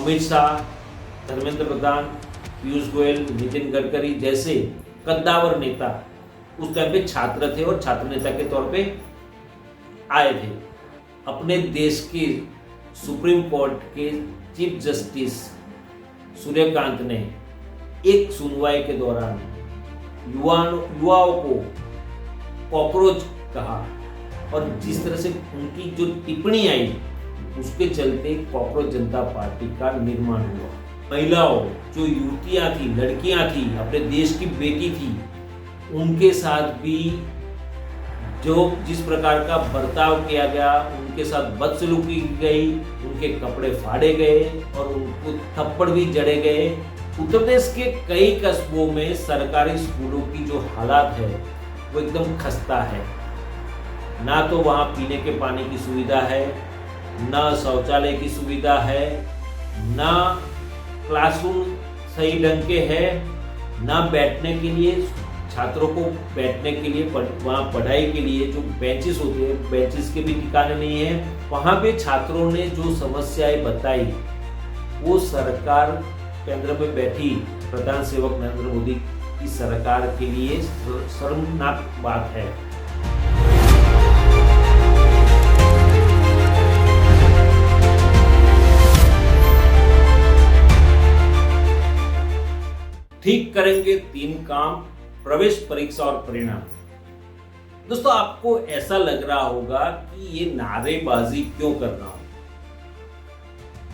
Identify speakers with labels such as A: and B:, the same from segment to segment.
A: अमित शाह, धर्मेंद्र प्रधान, पीयूष गोयल, नितिन गडकरी जैसे कद्दावर नेता उस टाइम पे छात्र थे और छात्र नेता के तौर पे आए थे। अपने देश के सुप्रीम कोर्ट के चीफ जस्टिस सूर्यकांत ने एक सुनवाई के दौरान युवाओं को कॉकरोच कहा और जिस तरह से उनकी जो टिप्पणी आई उसके चलते कॉकरोच जनता पार्टी का निर्माण हुआ। महिलाओं, जो युवतियां थी, लड़कियां थी, अपने देश की बेटी थी, उनके साथ भी जो जिस प्रकार का बर्ताव किया गया, उनके साथ बदसलूकी की गई, उनके कपड़े फाड़े गए और उनको थप्पड़ भी जड़े गए। उत्तर प्रदेश के कई कस्बों में सरकारी स्कूलों की जो हालात है वो एकदम खस्ता है। ना तो वहाँ पीने के पानी की सुविधा है, ना शौचालय की सुविधा है, ना क्लासरूम सही ढंग के है, ना बैठने के लिए छात्रों को बैठने के लिए वहाँ पढ़ाई के लिए जो बेंचेस होते हैं, बेंचेस के भी ठिकाने नहीं है। वहाँ पे छात्रों ने जो समस्याएं बताई वो सरकार केंद्र में बैठी प्रधान सेवक नरेंद्र मोदी की सरकार के लिए शर्मनाक बात है। ठीक करेंगे 3 काम, प्रवेश परीक्षा और परिणाम। दोस्तों, आपको ऐसा लग रहा होगा कि ये नारेबाजी क्यों करना हो।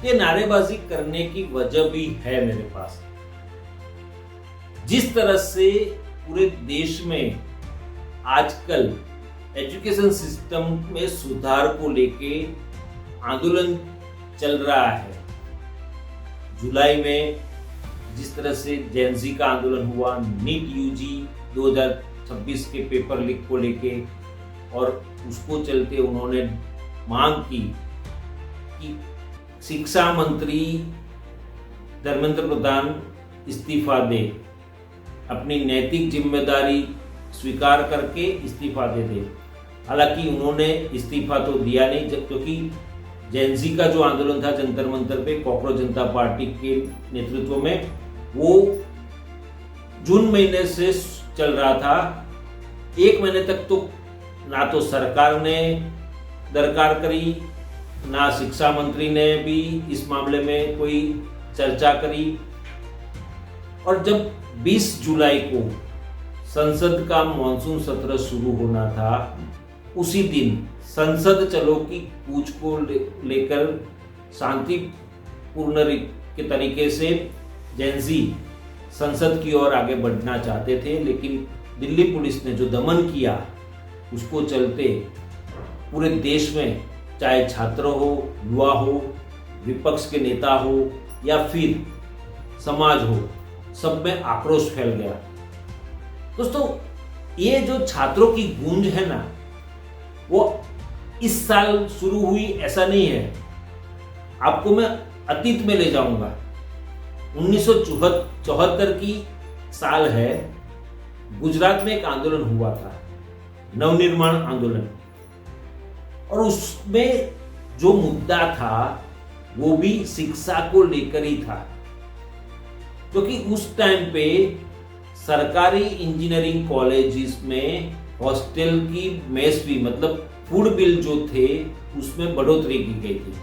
A: ये नारेबाजी करने की वजह भी है मेरे पास। जिस तरह से पूरे देश में आजकल एजुकेशन सिस्टम में सुधार को लेके आंदोलन चल रहा है, जुलाई में जिस तरह से जेनजी का आंदोलन हुआ, नीट यूजी 2026 के पेपर लीक को लेके, और उसको चलते उन्होंने मांग की कि शिक्षा मंत्री धर्मेंद्र प्रधान इस्तीफा दे, अपनी नैतिक जिम्मेदारी स्वीकार करके इस्तीफा दे। हालांकि उन्होंने इस्तीफा तो दिया नहीं, क्योंकि जेनजी का जो आंदोलन था जंतर मंतर पे कॉकरोच जनता पार्टी के नेतृत्व में, वो जून महीने से चल रहा था। 1 महीने तक तो ना तो सरकार ने दरकार करी, ना शिक्षा मंत्री ने भी इस मामले में कोई चर्चा करी। और जब 20 जुलाई को संसद का मॉनसून सत्र शुरू होना था, उसी दिन संसद चलो की कूच को लेकर शांतिपूर्ण के तरीके से जेनजी संसद की ओर आगे बढ़ना चाहते थे, लेकिन दिल्ली पुलिस ने जो दमन किया उसको चलते पूरे देश में, चाहे छात्र हो, युवा हो, विपक्ष के नेता हो या फिर समाज हो, सब में आक्रोश फैल गया। दोस्तों, ये जो छात्रों की गूंज है ना, वो इस साल शुरू हुई ऐसा नहीं है। आपको मैं अतीत में ले जाऊंगा। 1974 की साल है, गुजरात में एक आंदोलन हुआ था, नवनिर्माण आंदोलन, और उसमें जो मुद्दा था वो भी शिक्षा को लेकर ही था। क्योंकि उस टाइम पे सरकारी इंजीनियरिंग कॉलेजेस में हॉस्टल की मेस फी, मतलब फूड बिल जो थे, उसमें बढ़ोतरी की गई थी।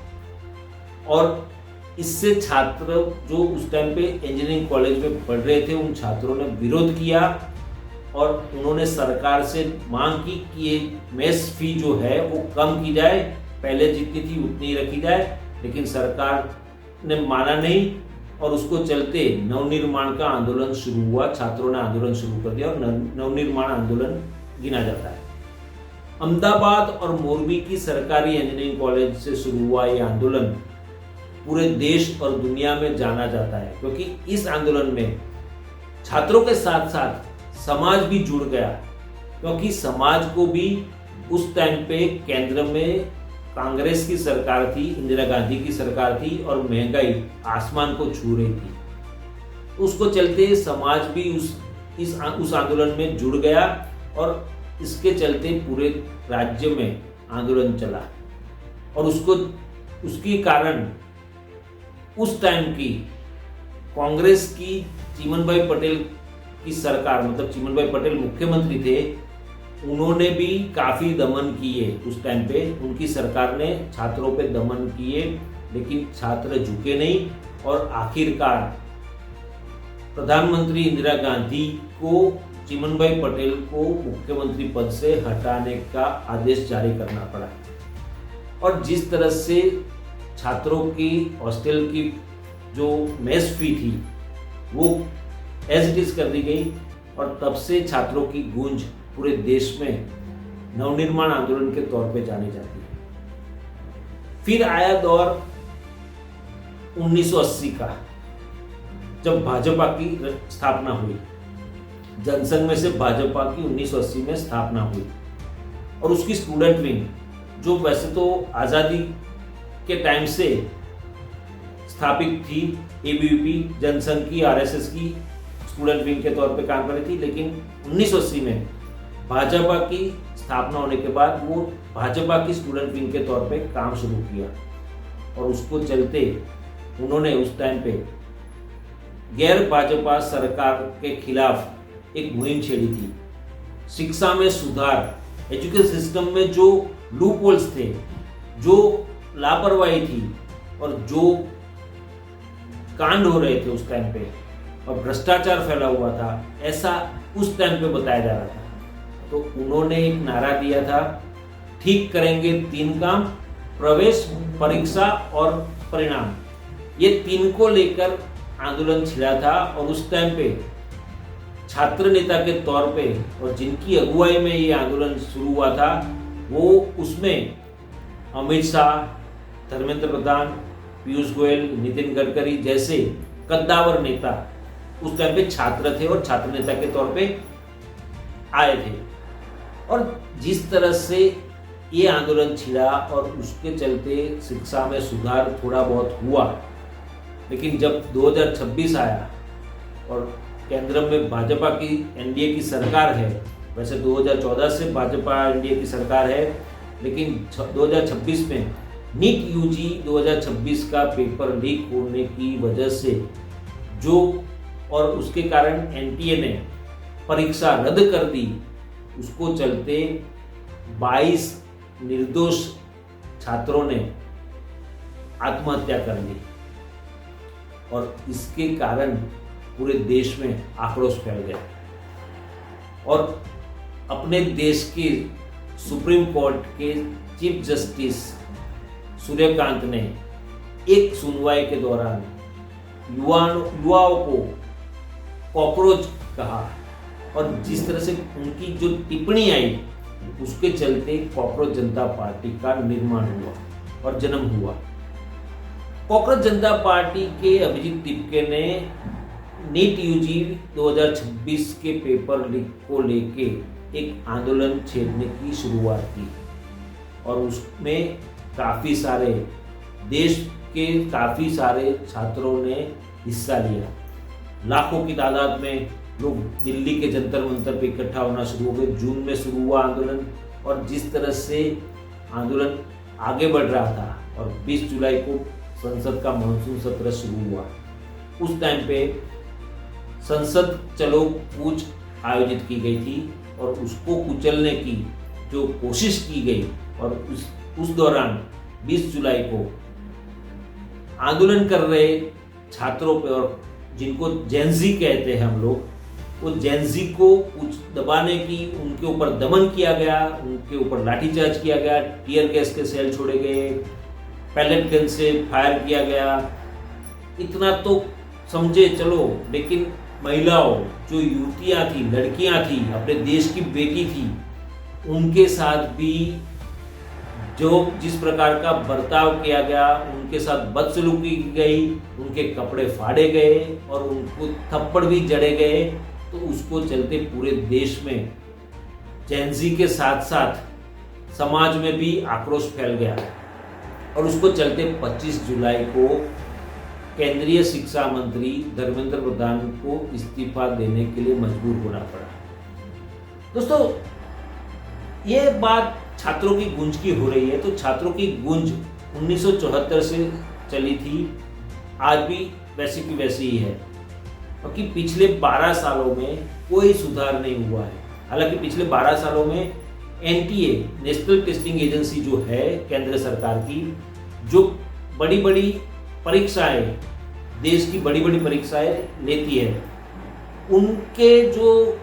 A: और इससे छात्र जो उस टाइम पे इंजीनियरिंग कॉलेज में पढ़ रहे थे, उन छात्रों ने विरोध किया और उन्होंने सरकार से मांग की कि ये मेस फी जो है वो कम की जाए, पहले जितनी थी उतनी ही रखी जाए। लेकिन सरकार ने माना नहीं और उसको चलते नवनिर्माण का आंदोलन शुरू हुआ। छात्रों ने आंदोलन शुरू कर दिया और नवनिर्माण आंदोलन गिना जाता है। अहमदाबाद और मोरबी की सरकारी इंजीनियरिंग कॉलेज से शुरू हुआ ये आंदोलन पूरे देश और दुनिया में जाना जाता है, क्योंकि इस आंदोलन में छात्रों के साथ साथ समाज भी जुड़ गया। क्योंकि समाज को भी उस टाइम पे केंद्र में कांग्रेस की सरकार थी, इंदिरा गांधी की सरकार थी और महंगाई आसमान को छू रही थी। उसको चलते समाज भी उस आंदोलन में जुड़ गया और इसके चलते पूरे राज्य में आंदोलन चला और उसके कारण उस टाइम की कांग्रेस की चिमनभाई पटेल की सरकार, मतलब चिमनभाई पटेल मुख्यमंत्री थे, उन्होंने भी काफी दमन किए। उस टाइम पे उनकी सरकार ने छात्रों पे दमन किए, लेकिन छात्र झुके नहीं और आखिरकार प्रधानमंत्री इंदिरा गांधी को चिमनभाई पटेल को मुख्यमंत्री पद से हटाने का आदेश जारी करना पड़ा। और जिस तरह से छात्रों की हॉस्टल की जो मेस फी थी वो एज इट इज कर दी गई, और तब से छात्रों की गूंज पूरे देश में नवनिर्माण आंदोलन के तौर पे जानी जाती है। फिर आया दौर 1980 का, जब भाजपा की स्थापना हुई। जनसंघ में से भाजपा की 1980 में स्थापना हुई, और उसकी स्टूडेंट विंग, जो वैसे तो आजादी के टाइम से स्थापित थी, एबीवीपी जनसंघ की, आरएसएस की स्टूडेंट विंग के तौर पे काम कर रही थी, लेकिन 1980 में भाजपा की स्थापना होने के बाद वो भाजपा की स्टूडेंट विंग के तौर पे काम शुरू किया, और उसको चलते उन्होंने उस टाइम पे गैर भाजपा सरकार के खिलाफ एक मुहिम छेड़ी थी। शिक्षा में सुधार, एजुकेशन सिस्टम में जो लूपहोल्स थे, जो लापरवाही थी और जो कांड हो रहे थे उस टाइम पे, और भ्रष्टाचार फैला हुआ था, ऐसा उस टाइम पे बताया जा रहा था। तो उन्होंने एक नारा दिया था, ठीक करेंगे 3 काम, प्रवेश, परीक्षा और परिणाम। ये 3 को लेकर आंदोलन छिड़ा था, और उस टाइम पे छात्र नेता के तौर पे और जिनकी अगुवाई में ये आंदोलन शुरू हुआ था, वो उसमें अमित शाह, धर्मेंद्र प्रधान, पीयूष गोयल, नितिन गडकरी जैसे कद्दावर नेता उस टाइम पे छात्र थे और छात्र नेता के तौर पे आए थे। और जिस तरह से ये आंदोलन छिड़ा और उसके चलते शिक्षा में सुधार थोड़ा बहुत हुआ, लेकिन जब 2026 आया और केंद्र में भाजपा की एनडीए की सरकार है, वैसे 2014 से भाजपा एनडीए की सरकार है, लेकिन 2026 में नीट यूजी 2026 का पेपर लीक होने की वजह से जो, और उसके कारण एनटीए ने परीक्षा रद्द कर दी, उसको चलते 22 निर्दोष छात्रों ने आत्महत्या कर ली, और इसके कारण पूरे देश में आक्रोश फैल गया। और अपने देश के सुप्रीम कोर्ट के चीफ जस्टिस सूर्यकांत ने एक सुनवाई के दौरान युवाओं को कॉकरोच कहा, और जिस तरह से उनकी जो टिप्पणी आई, उसके चलते कॉकरोच जनता पार्टी का निर्माण हुआ और जन्म हुआ। कॉकरोच जनता पार्टी के अभिजीत तिपके ने नीट यूजी 2026 के पेपर लीक को लेके एक आंदोलन छेड़ने की शुरुआत की, और उसमें काफ़ी सारे देश के काफ़ी सारे छात्रों ने हिस्सा लिया। लाखों की तादाद में लोग दिल्ली के जंतर मंतर पे इकट्ठा होना शुरू हो गए। जून में शुरू हुआ आंदोलन, और जिस तरह से आंदोलन आगे बढ़ रहा था, और 20 जुलाई को संसद का मानसून सत्र शुरू हुआ। उस टाइम पे संसद चलो कूच आयोजित की गई थी, और उसको कुचलने की जो कोशिश की गई, और उस दौरान 20 जुलाई को आंदोलन कर रहे छात्रों पे, और जिनको जेनजी कहते हैं हम लोग, वो जेनजी को कुछ दबाने की, उनके ऊपर दमन किया गया, उनके ऊपर लाठीचार्ज किया गया, टीयर गैस के सेल छोड़े गए, पैलेट गन से फायर किया गया। इतना तो समझे चलो, लेकिन महिलाओं, जो युवतियां थी, लड़कियां थी, अपने देश की बेटी थी, उनके साथ भी जो जिस प्रकार का बर्ताव किया गया, उनके साथ बदसलूकी की गई, उनके कपड़े फाड़े गए और उनको थप्पड़ भी जड़े गए। तो उसको चलते पूरे देश में जेनजी के साथ साथ समाज में भी आक्रोश फैल गया, और उसको चलते 25 जुलाई को केंद्रीय शिक्षा मंत्री धर्मेंद्र प्रधान को इस्तीफा देने के लिए मजबूर होना पड़ा। दोस्तों, ये बात छात्रों की गूंज की हो रही है, तो छात्रों की गूंज 1974 से चली थी, आज भी वैसी की वैसी ही है, क्योंकि पिछले 12 सालों में कोई सुधार नहीं हुआ है। हालांकि पिछले 12 सालों में एनटीए, नेशनल टेस्टिंग एजेंसी जो है केंद्र सरकार की, जो बड़ी बड़ी परीक्षाएं, देश की बड़ी बड़ी परीक्षाएं लेती है, उनके जो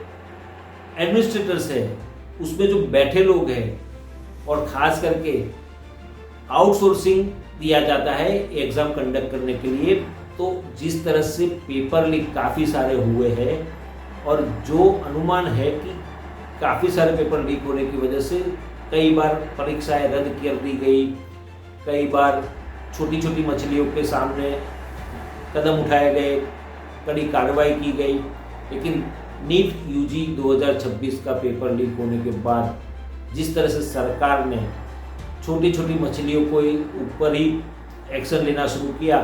A: एडमिनिस्ट्रेटर्स है उसमें जो बैठे लोग हैं, और ख़ास करके आउटसोर्सिंग दिया जाता है एग्ज़ाम कंडक्ट करने के लिए, तो जिस तरह से पेपर लीक काफ़ी सारे हुए हैं, और जो अनुमान है कि काफ़ी सारे पेपर लीक होने की वजह से कई बार परीक्षाएं रद्द कर दी गई, कई बार छोटी छोटी मछलियों के सामने कदम उठाए गए, कड़ी कार्रवाई की गई। लेकिन नीट यूजी 2026 का पेपर लीक होने के बाद जिस तरह से सरकार ने छोटी छोटी मछलियों को ऊपर ही एक्शन लेना शुरू किया,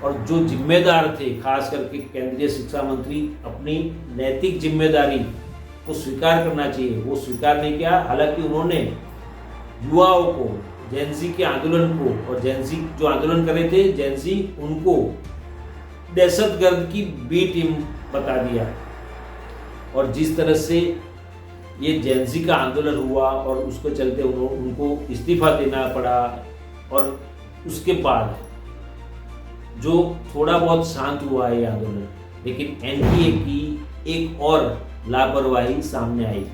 A: और जो जिम्मेदार थे, खास करके केंद्रीय शिक्षा मंत्री, अपनी नैतिक जिम्मेदारी को स्वीकार करना चाहिए, वो स्वीकार नहीं किया। हालांकि उन्होंने युवाओं को, जेनजी के आंदोलन को, और जेनजी जो आंदोलन कर रहे थे जेनजी, उनको दहशतगर्द की बी टीम बता दिया। और जिस तरह से ये जेनजी का आंदोलन हुआ और उसके चलते उनको इस्तीफा देना पड़ा, और उसके बाद जो थोड़ा बहुत शांत हुआ है ये आंदोलन, लेकिन एनटीए की एक और लापरवाही सामने आई,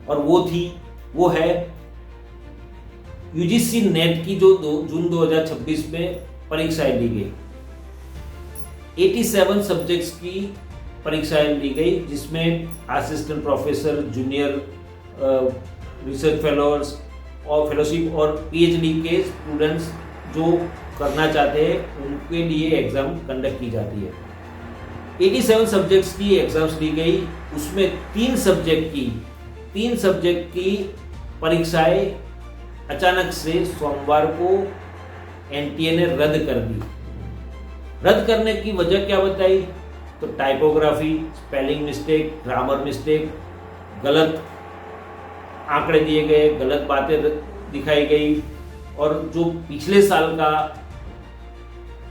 A: और वो है यूजीसी नेट की जो जून 2026 में परीक्षाएं ली गई। 87 सब्जेक्ट्स की परीक्षाएं ली गई, जिसमें assistant professor, junior research fellows और फेलोशिप और पीएचडी के स्टूडेंट्स जो करना चाहते हैं उनके लिए एग्ज़ाम कंडक्ट की जाती है। 87 सब्जेक्ट्स की एग्ज़ाम्स ली गई, उसमें 3 सब्जेक्ट की परीक्षाएं अचानक से सोमवार को एनटीए ने रद्द कर दी। रद्द करने की वजह क्या बताई? तो typography, spelling mistake, grammar mistake, गलत आंकड़े दिए गए, गलत बातें दिखाई गई, और जो पिछले साल का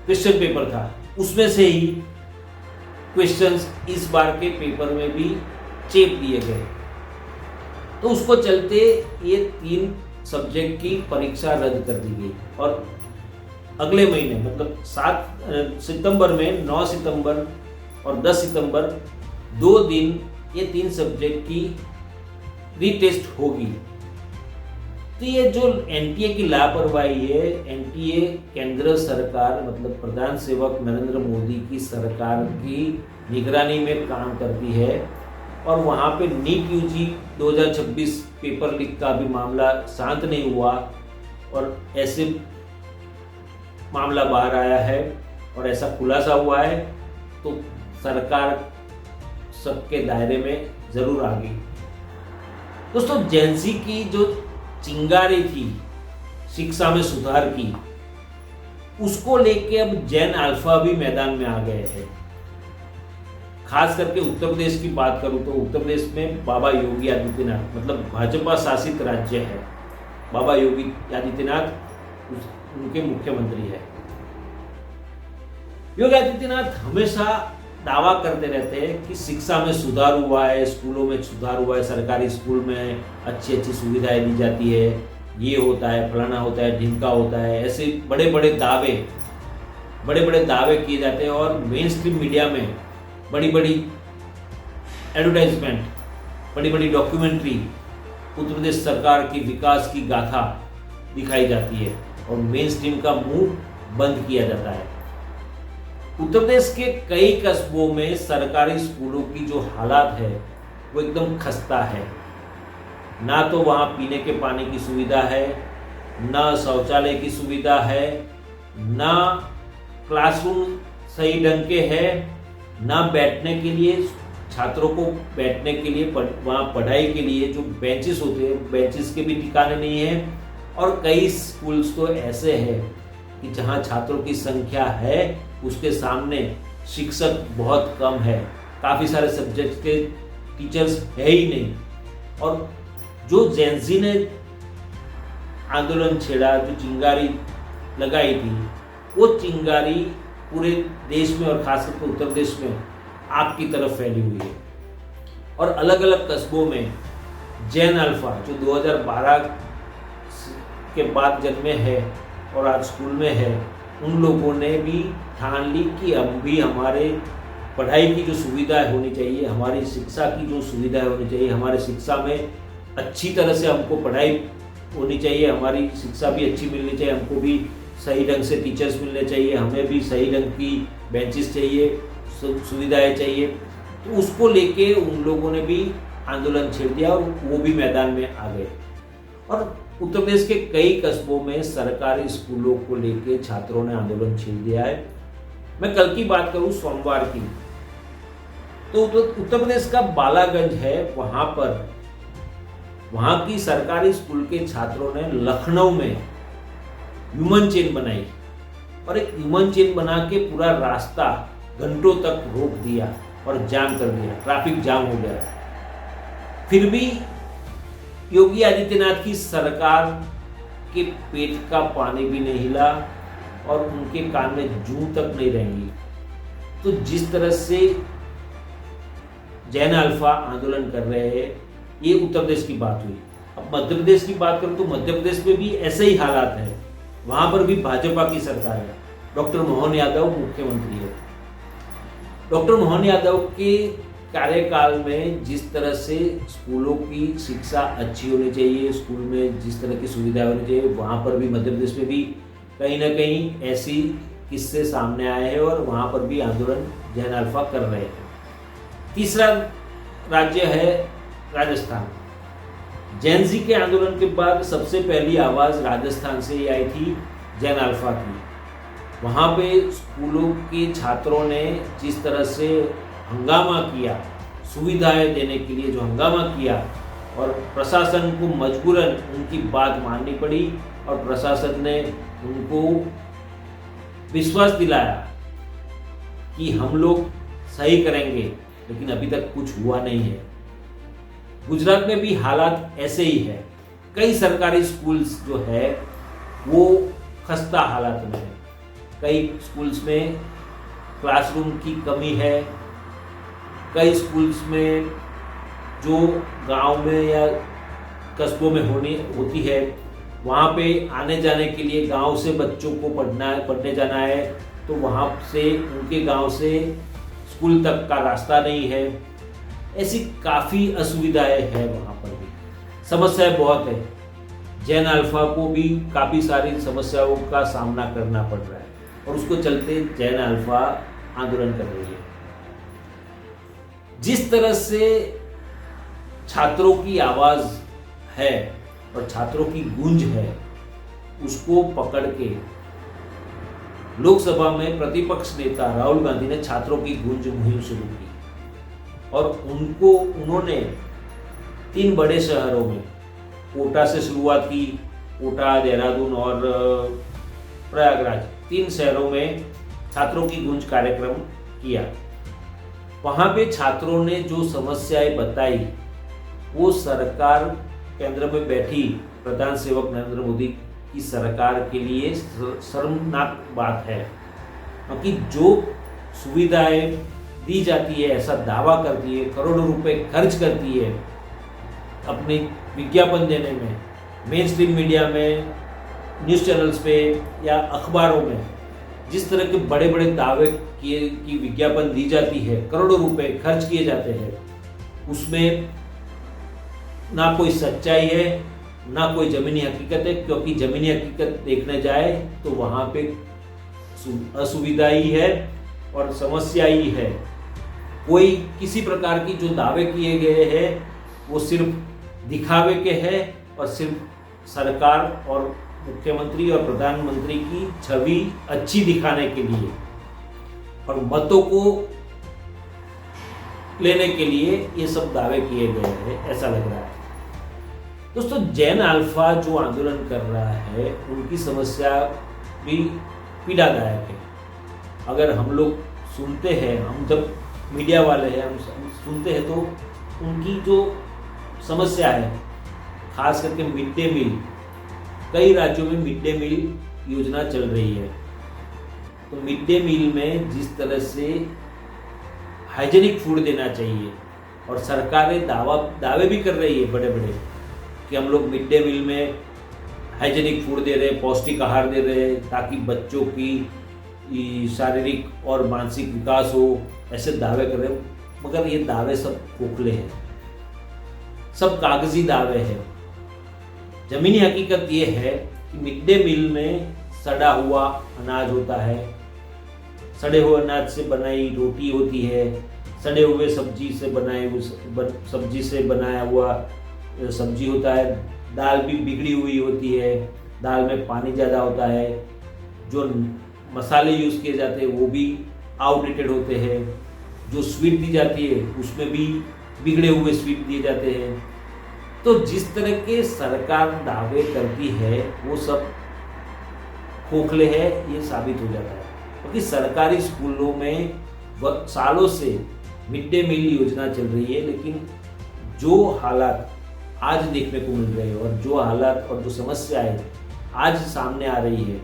A: क्वेश्चन पेपर था उसमें से ही क्वेश्चंस इस बार के पेपर में भी चेप दिए गए। तो उसको चलते ये 3 सब्जेक्ट की परीक्षा रद्द कर दी गई, और अगले महीने मतलब 7 सितंबर में 9 सितंबर और 10 सितंबर 2 दिन ये 3 सब्जेक्ट की रीटेस्ट होगी। तो ये जो एनटीए की लापरवाही है, एनटीए केंद्र सरकार मतलब प्रधान सेवक नरेंद्र मोदी की सरकार की निगरानी में काम करती है, और वहाँ पे नीट यूजी 2026 पेपर लीक का भी मामला शांत नहीं हुआ, और ऐसे मामला बाहर आया है और ऐसा खुलासा हुआ है, तो सरकार सबके दायरे में जरूर आ गई। दोस्तों, जेनजी की जो चिंगारी थी शिक्षा में सुधार की, उसको लेके अब जैन अल्फा भी मैदान में आ गए हैं। खास करके उत्तर प्रदेश की बात करूं तो उत्तर प्रदेश में बाबा योगी आदित्यनाथ, मतलब भाजपा शासित राज्य है, बाबा योगी आदित्यनाथ उनके मुख्यमंत्री है। योगी आदित्यनाथ हमेशा दावा करते रहते हैं कि शिक्षा में सुधार हुआ है, स्कूलों में सुधार हुआ है, सरकारी स्कूल में अच्छी अच्छी सुविधाएं दी जाती है, ये होता है, फलाना होता है, ढिमका होता है, ऐसे बड़े बड़े दावे किए जाते हैं। और मेन स्ट्रीम मीडिया में बड़ी बड़ी एडवर्टाइजमेंट, बड़ी बड़ी डॉक्यूमेंट्री उत्तर प्रदेश सरकार की विकास की गाथा दिखाई जाती है, और मेन स्ट्रीम का मुंह बंद किया जाता है। उत्तर प्रदेश के कई कस्बों में सरकारी स्कूलों की जो हालात है वो एकदम खस्ता है। ना तो वहाँ पीने के पानी की सुविधा है, ना शौचालय की सुविधा है, ना क्लासरूम सही ढंग के है, ना बैठने के लिए छात्रों को बैठने के लिए वहाँ पढ़ाई के लिए जो बेंचेस होते हैं, बेंचेस के भी ठिकाने नहीं है। और कई स्कूल्स तो ऐसे हैं कि जहाँ छात्रों की संख्या है उसके सामने शिक्षक बहुत कम है, काफ़ी सारे सब्जेक्ट के टीचर्स है ही नहीं। और जो जेनजी ने आंदोलन छेड़ा, जो चिंगारी लगाई थी, वो चिंगारी पूरे देश में और खास करके उत्तर प्रदेश में आग की तरफ फैली हुई है। और अलग अलग कस्बों में जैन अल्फा जो 2012 के बाद जन्मे हैं और आज स्कूल में है, उन लोगों ने भी ठान ली कि हम भी हमारे पढ़ाई की जो सुविधा होनी चाहिए, हमारी शिक्षा की जो सुविधा होनी चाहिए, हमारे शिक्षा में अच्छी तरह से हमको पढ़ाई होनी चाहिए, हमारी शिक्षा भी अच्छी मिलनी चाहिए, हमको भी सही ढंग से टीचर्स मिलने चाहिए, हमें भी सही ढंग की बेंचेस चाहिए, सुविधाएं चाहिए। तो उसको लेके उन लोगों ने भी आंदोलन छेड़ दिया और वो भी मैदान में आ गए। और उत्तर प्रदेश के कई कस्बों में सरकारी स्कूलों को लेके छात्रों ने आंदोलन छेड़ दिया है। मैं कल की बात करूं, सोमवार की, तो उत्तर प्रदेश का बालागंज है, वहां की सरकारी स्कूल के छात्रों ने लखनऊ में ह्यूमन चेन बनाई और एक ह्यूमन चेन बना के पूरा रास्ता घंटों तक रोक दिया और जाम कर दिया, ट्रैफिक जाम हो गया। फिर भी योगी आदित्यनाथ की सरकार के पेट का पानी भी नहीं हिला और उनके कान में जूं तक नहीं रहेंगी। तो जिस तरह से जैन अल्फा आंदोलन कर रहे हैं, ये उत्तर प्रदेश की बात हुई। अब मध्य प्रदेश की बात करूं तो मध्य प्रदेश में भी ऐसे ही हालात है। वहां पर भी भाजपा की सरकार है, डॉक्टर मोहन यादव मुख्यमंत्री है। डॉक्टर मोहन यादव के कार्यकाल में जिस तरह से स्कूलों की शिक्षा अच्छी होनी चाहिए, स्कूल में जिस तरह की सुविधा होनी चाहिए, वहाँ पर भी मध्य प्रदेश में भी कहीं ना कहीं ऐसी किस्से सामने आए हैं और वहाँ पर भी आंदोलन जैन अल्फा कर रहे हैं। तीसरा राज्य है राजस्थान। जैन जी के आंदोलन के बाद सबसे पहली आवाज़ राजस्थान से ही आई थी जैन अल्फा की। वहाँ पे स्कूलों के छात्रों ने जिस तरह से हंगामा किया, सुविधाएं देने के लिए जो हंगामा किया, और प्रशासन को मजबूरन उनकी बात माननी पड़ी और प्रशासन ने उनको विश्वास दिलाया कि हम लोग सही करेंगे, लेकिन अभी तक कुछ हुआ नहीं है। गुजरात में भी हालात ऐसे ही है। कई सरकारी स्कूल्स जो है वो खस्ता हालत में है। कई स्कूल्स में क्लासरूम की कमी है। कई स्कूल्स में जो गांव में या कस्बों में होती है, वहाँ पे आने जाने के लिए गांव से बच्चों को पढ़ने जाना है, तो वहाँ से उनके गांव से स्कूल तक का रास्ता नहीं है। ऐसी काफ़ी असुविधाएं हैं, वहाँ पर भी समस्याएं बहुत है। जैन अल्फा को भी काफ़ी सारी समस्याओं का सामना करना पड़ रहा है और उसको चलते जैन अल्फा आंदोलन कर रही है। जिस तरह से छात्रों की आवाज़ है और छात्रों की गूंज है, उसको पकड़ के लोकसभा में प्रतिपक्ष नेता राहुल गांधी ने छात्रों की गूंज मुहिम शुरू की और उन्होंने 3 बड़े शहरों में, कोटा से शुरुआत की, कोटा, देहरादून और प्रयागराज, 3 शहरों में छात्रों की गूंज कार्यक्रम किया। वहाँ पे छात्रों ने जो समस्याएं बताई, वो सरकार केंद्र में बैठी प्रधान सेवक नरेंद्र मोदी की सरकार के लिए शर्मनाक बात है, क्योंकि जो सुविधाएं दी जाती है, ऐसा दावा करती है, करोड़ों रुपए खर्च करती है अपने विज्ञापन देने में, मेन स्ट्रीम मीडिया में, न्यूज़ चैनल्स पे या अखबारों में जिस तरह के बड़े बड़े दावे की विज्ञापन दी जाती है, करोड़ों रुपए खर्च किए जाते हैं, उसमें ना कोई सच्चाई है ना कोई ज़मीनी हकीकत है। क्योंकि ज़मीनी हकीकत देखने जाए तो वहाँ पे असुविधा ही है और समस्या ही है। कोई किसी प्रकार की जो दावे किए गए हैं वो सिर्फ दिखावे के हैं और सिर्फ सरकार और मुख्यमंत्री और प्रधानमंत्री की छवि अच्छी दिखाने के लिए और मतों को लेने के लिए ये सब दावे किए गए हैं, ऐसा लग रहा है। दोस्तों, जैन अल्फा जो आंदोलन कर रहा है, उनकी समस्या भी पीड़ादायक है। अगर हम लोग सुनते हैं, हम जब मीडिया वाले हैं, हम सुनते हैं तो उनकी जो समस्या है, खास करके मिड डे मील, कई राज्यों में मिड डे मील योजना चल रही है तो मिड डे मील में जिस तरह से हाइजेनिक फूड देना चाहिए, और सरकारें दावे भी कर रही है बड़े बड़े कि हम लोग मिड डे मील में हाइजेनिक फूड दे रहे हैं, पौष्टिक आहार दे रहे हैं, ताकि बच्चों की शारीरिक और मानसिक विकास हो, ऐसे दावे कर रहे हैं। मगर ये दावे सब खोखले हैं, सब कागजी दावे हैं। जमीनी हकीकत ये है कि मिड डे मील में सड़ा हुआ अनाज होता है, सड़े हुए अनाज से बनाई रोटी होती है, सड़े हुए सब्जी से बनाया हुआ सब्जी होता है, दाल भी बिगड़ी हुई होती है, दाल में पानी ज़्यादा होता है, जो मसाले यूज़ किए जाते हैं वो भी आउटडेटेड होते हैं, जो स्वीट दी जाती है उसमें भी बिगड़े हुए स्वीट दिए जाते हैं। तो जिस तरह के सरकार दावे करती है वो सब खोखले हैं, ये साबित हो जाता है। क्योंकि सरकारी स्कूलों में सालों से मिड डे मील योजना चल रही है, लेकिन जो हालात आज देखने को मिल रहे हैं और जो हालात और जो समस्याएं आज सामने आ रही है,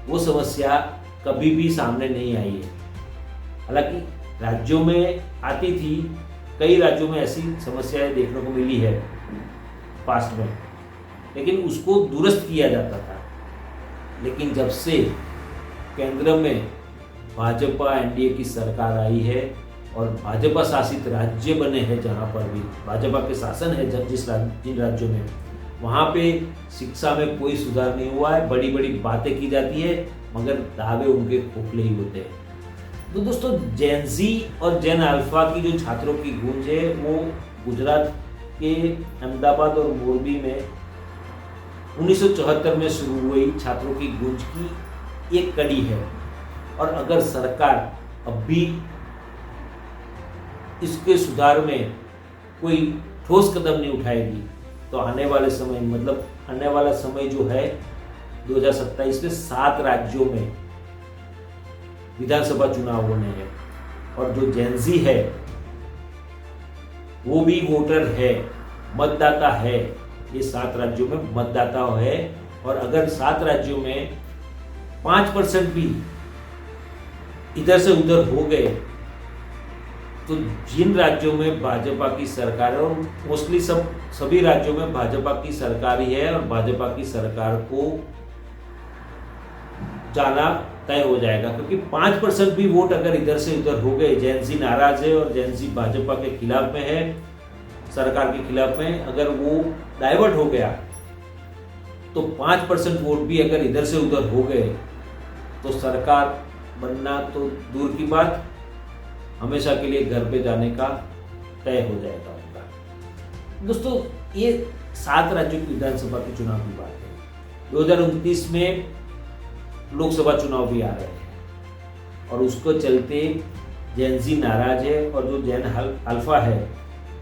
A: वो समस्या कभी भी सामने नहीं आई है। हालांकि राज्यों में आती थी, कई राज्यों में ऐसी समस्याएं देखने को मिली है पास्ट में, लेकिन उसको दुरुस्त किया जाता था। लेकिन जब से केंद्र में भाजपा एनडीए की सरकार आई है और भाजपा शासित राज्य बने हैं, जहाँ पर भी भाजपा के शासन है जिन राज्यों में, वहाँ पे शिक्षा में कोई सुधार नहीं हुआ है। बड़ी बड़ी बातें की जाती है मगर दावे उनके खोखले ही होते हैं। तो दोस्तों, जेन ज़ी और जेन अल्फा की जो छात्रों की गूंज है वो गुजरात के अहमदाबाद और मोरबी में 1974 में शुरू हुई छात्रों की गूंज की एक कड़ी है। और अगर सरकार अब भी इसके सुधार में कोई ठोस कदम नहीं उठाएगी तो आने वाले समय, मतलब आने वाला समय जो है 2027 में 7 राज्यों में विधानसभा चुनाव होने हैं। और जो जेन ज़ी है वो भी वोटर है, मतदाता है। ये 7 राज्यों में मतदाता है। और अगर 7 राज्यों में 5% भी इधर से उधर हो गए तो जिन राज्यों में भाजपा की सरकार है, और मोस्टली सभी राज्यों में भाजपा की सरकार ही है, और भाजपा की सरकार को जाना तय हो जाएगा। क्योंकि 5% भी वोट अगर इधर से उधर हो गए, जेन ज़ी नाराज है और जेन ज़ी भाजपा के खिलाफ में है, सरकार के खिलाफ में, अगर वो डाइवर्ट हो गया तो 5% वोट भी अगर इधर से उधर हो गए तो सरकार बनना तो दूर की बात, हमेशा के लिए घर पे जाने का तय हो जाएगा उनका। दोस्तों, ये 7 राज्यों की विधानसभा के चुनाव की बात है। 2029 में लोकसभा चुनाव भी आ रहे हैं और उसको चलते जेन ज़ी नाराज है, और जो जेन अल्फा है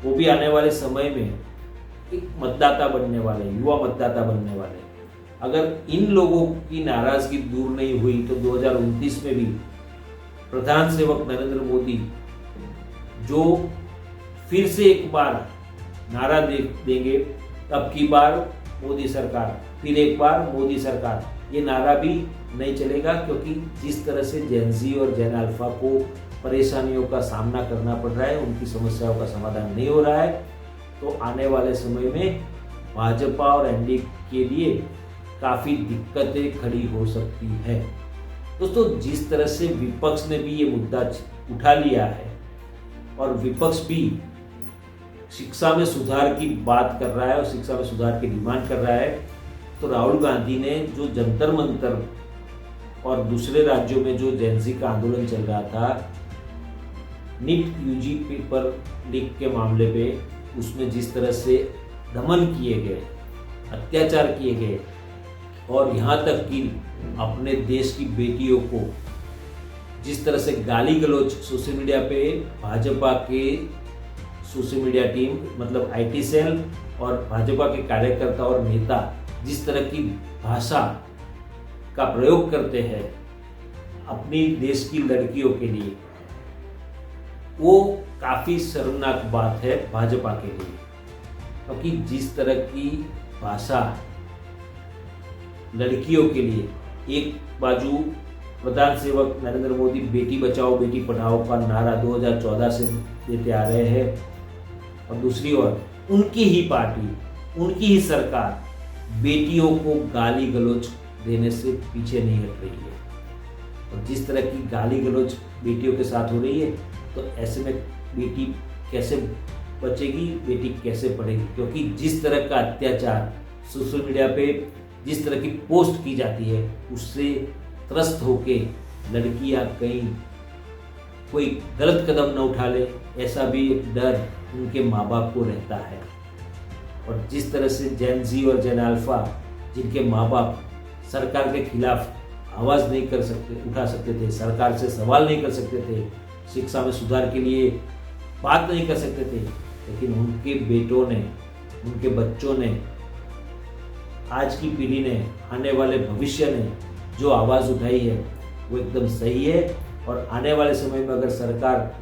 A: वो भी आने वाले समय में एक मतदाता बनने वाले, युवा मतदाता बनने वाले। अगर इन लोगों की नाराजगी दूर नहीं हुई तो 2029 में भी प्रधान सेवक नरेंद्र मोदी जो फिर से एक बार नारा देंगे, अब की बार मोदी सरकार, फिर एक बार मोदी सरकार, ये नारा भी नहीं चलेगा। क्योंकि जिस तरह से जेन ज़ी और जेन अल्फा को परेशानियों का सामना करना पड़ रहा है, उनकी समस्याओं का समाधान नहीं हो रहा है, तो आने वाले समय में भाजपा और एनडीए के लिए काफ़ी दिक्कतें खड़ी हो सकती है। दोस्तों, जिस तरह से विपक्ष ने भी ये मुद्दा उठा लिया है और विपक्ष भी शिक्षा में सुधार की बात कर रहा है और शिक्षा में सुधार की डिमांड कर रहा है, तो राहुल गांधी ने जो जंतर मंतर और दूसरे राज्यों में जो जेन ज़ी का आंदोलन चल रहा था, नीट यूजी पेपर लीक के मामले पे, उसमें जिस तरह से दमन किए गए, अत्याचार किए गए, और यहाँ तक कि अपने देश की बेटियों को जिस तरह से गाली गलौज सोशल मीडिया पे भाजपा के सोशल मीडिया टीम, मतलब आईटी सेल और भाजपा के कार्यकर्ता और नेता जिस तरह की भाषा का प्रयोग करते हैं अपनी देश की लड़कियों के लिए, वो काफ़ी शर्मनाक बात है भाजपा के लिए। क्योंकि जिस तरह की भाषा लड़कियों के लिए, एक बाजू प्रधान सेवक नरेंद्र मोदी बेटी बचाओ बेटी पढ़ाओ का नारा 2014 से देते आ रहे हैं, और दूसरी ओर उनकी ही पार्टी, उनकी ही सरकार बेटियों को गाली गलौज देने से पीछे नहीं हट रही है। और जिस तरह की गाली गलौज बेटियों के साथ हो रही है, तो ऐसे में बेटी कैसे बचेगी, बेटी कैसे पढ़ेगी? क्योंकि जिस तरह का अत्याचार सोशल मीडिया पे, जिस तरह की पोस्ट की जाती है, उससे त्रस्त होके लड़कियां कहीं कोई गलत कदम न उठा ले, ऐसा भी एक डर उनके माँ बाप को रहता है। और जिस तरह से जेन जी और जेन अल्फा, जिनके माँ बाप सरकार के खिलाफ आवाज़ नहीं उठा सकते थे, सरकार से सवाल नहीं कर सकते थे, शिक्षा में सुधार के लिए बात नहीं कर सकते थे, लेकिन उनके बेटों ने, उनके बच्चों ने, आज की पीढ़ी ने, आने वाले भविष्य ने जो आवाज़ उठाई है वो एकदम सही है। और आने वाले समय में अगर सरकार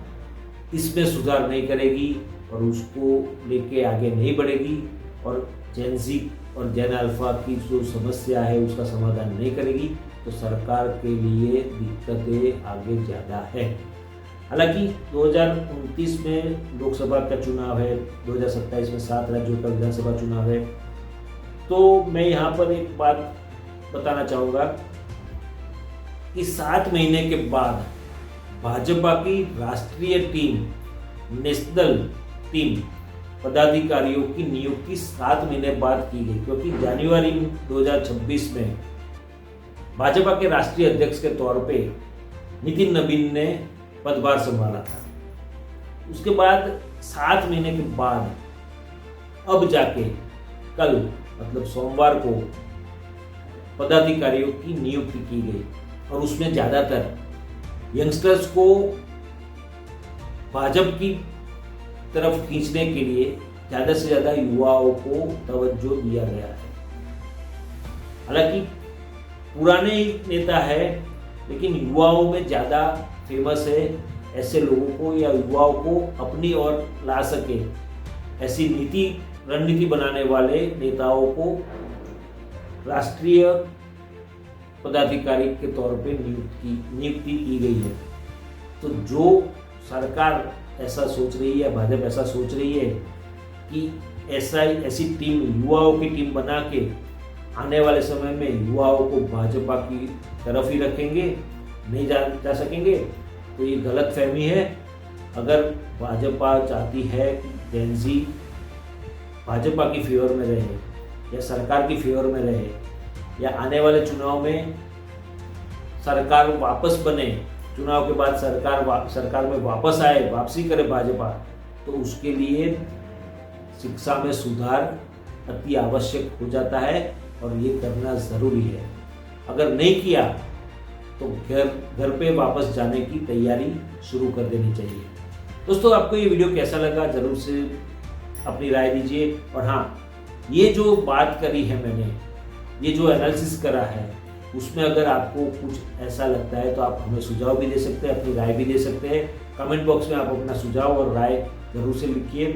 A: इसमें सुधार नहीं करेगी और उसको लेके आगे नहीं बढ़ेगी और जेन जी और जेन अल्फा की जो समस्या है उसका समाधान नहीं करेगी, तो सरकार के लिए दिक्कतें आगे ज़्यादा है। हालांकि 2029 में लोकसभा का चुनाव है, 2027 में 7 राज्यों का विधानसभा चुनाव है। तो मैं यहाँ पर एक बात बताना चाहूँगा कि 7 महीने के बाद भाजपा की राष्ट्रीय टीम, नेशनल टीम पदाधिकारियों की नियुक्ति 7 महीने बाद की गई, क्योंकि जनवरी 2026 में भाजपा के राष्ट्रीय अध्यक्ष के तौर पे नितिन नवीन ने पदभार संभाला था। उसके बाद 7 महीने के बाद अब जाके कल मतलब सोमवार को पदाधिकारियों की नियुक्ति की गई, और उसमें ज़्यादातर यंगस्टर्स को भाजपा की तरफ खींचने के लिए ज़्यादा से ज़्यादा युवाओं को तवज्जो दिया गया है। हालांकि पुराने ही नेता है, लेकिन युवाओं में ज़्यादा फेमस है। ऐसे लोगों को या युवाओं को अपनी ओर ला सके, ऐसी रणनीति बनाने वाले नेताओं को राष्ट्रीय पदाधिकारी के तौर पे नियुक्ति की गई है। तो जो सरकार ऐसा सोच रही है, भाजपा ऐसा सोच रही है कि ऐसी टीम, युवाओं की टीम बना के आने वाले समय में युवाओं को भाजपा की तरफ ही रखेंगे, नहीं जा सकेंगे, तो ये गलत फहमी है। अगर भाजपा चाहती है कि जेन जी भाजपा की फेवर में रहे या सरकार की फेवर में रहे, या आने वाले चुनाव में सरकार वापस बने, चुनाव के बाद सरकार में वापस आए, वापसी करे भाजपा, तो उसके लिए शिक्षा में सुधार अति आवश्यक हो जाता है और ये करना ज़रूरी है। अगर नहीं किया तो घर पे वापस जाने की तैयारी शुरू कर देनी चाहिए। दोस्तों, आपको ये वीडियो कैसा लगा ज़रूर से अपनी राय दीजिए। और हाँ, ये जो बात करी है मैंने, ये जो एनालिसिस करा है, उसमें अगर आपको कुछ ऐसा लगता है तो आप हमें सुझाव भी दे सकते हैं, अपनी राय भी दे सकते हैं। कमेंट बॉक्स में आप अपना सुझाव और राय ज़रूर से लिखिए।